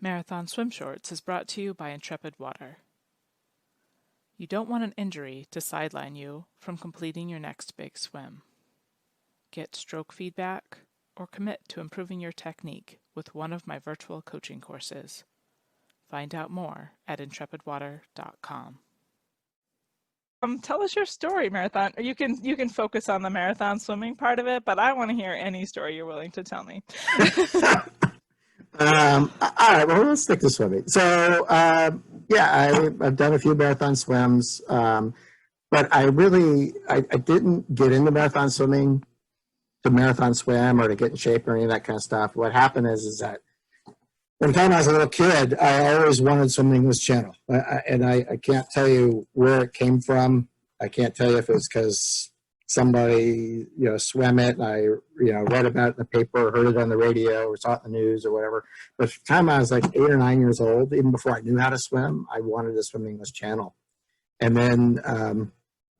Marathon Swim Shorts is brought to you by Intrepid Water. You don't want an injury to sideline you from completing your next big swim. Get stroke feedback or commit to improving your technique with one of my virtual coaching courses. Find out more at intrepidwater.com. Tell us your story, Marathon. You can focus on the marathon swimming part of it, but I want to hear any story you're willing to tell me. All right, well, let's stick to swimming. So, I've done a few marathon swims, but I didn't get into marathon swimming to marathon swim or to get in shape or any of that kind of stuff. What happened is that from the time I was a little kid, I always wanted swimming English Channel. I can't tell you where it came from. I can't tell you if it was because somebody, swam it and I, read about it in the paper, heard it on the radio or saw it in the news or whatever. But from the time I was like 8 or 9 years old, even before I knew how to swim, I wanted to swim English Channel. And then,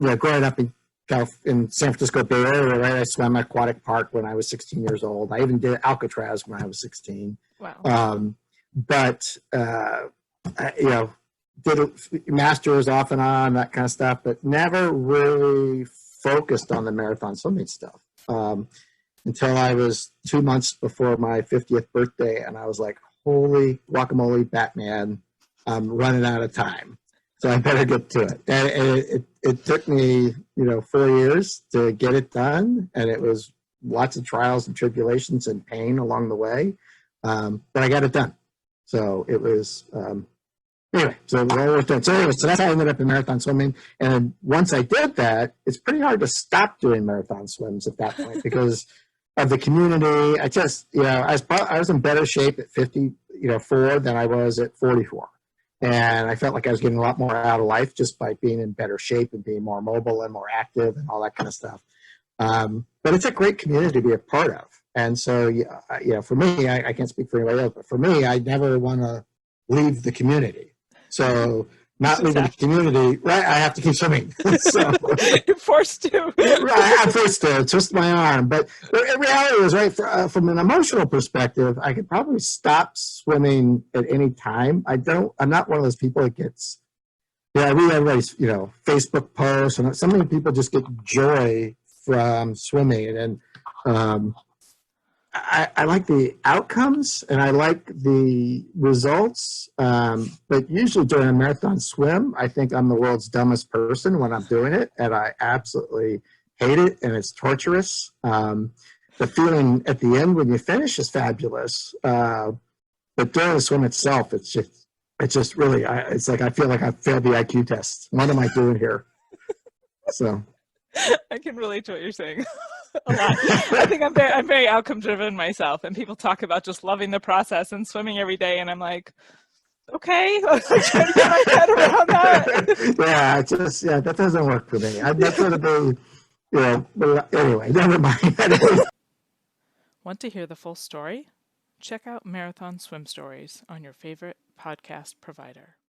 growing up in San Francisco Bay Area, right, I swam at Aquatic Park when I was 16 years old. I even did Alcatraz when I was 16. Wow. Did masters off and on, that kind of stuff, but never really focused on the marathon swimming stuff until I was 2 months before my 50th birthday, and I was like, holy guacamole, Batman, I'm running out of time. So I better get to it. And it took me, 4 years to get it done, and it was lots of trials and tribulations and pain along the way, but I got it done. So it was... Anyway, so that's how I ended up in marathon swimming. And once I did that, it's pretty hard to stop doing marathon swims at that point because of the community. I was in better shape at 54 than I was at 44. And I felt like I was getting a lot more out of life just by being in better shape and being more mobile and more active and all that kind of stuff. But it's a great community to be a part of. And so, for me, I can't speak for anybody else, but for me, I never want to leave the community. So not leaving the community, right? I have to keep swimming. So You're forced to. Right, I'm forced to twist my arm. But the reality is, right, from an emotional perspective, I could probably stop swimming at any time. I'm not one of those people that gets, I read everybody's, Facebook posts, and so many people just get joy from swimming. And I like the outcomes and I like the results, but usually during a marathon swim, I think I'm the world's dumbest person when I'm doing it, and I absolutely hate it, and it's torturous. The feeling at the end when you finish is fabulous, but during the swim itself, it's just really, it's like I feel like I failed the IQ test. What am I doing here? So I can relate to what you're saying. A lot. I think I'm very outcome driven myself, and people talk about just loving the process and swimming every day, and I'm like, okay, I'm trying to get my head around that. That doesn't work for me. I'd much rather be, but anyway, never mind. Want to hear the full story? Check out Marathon Swim Stories on your favorite podcast provider.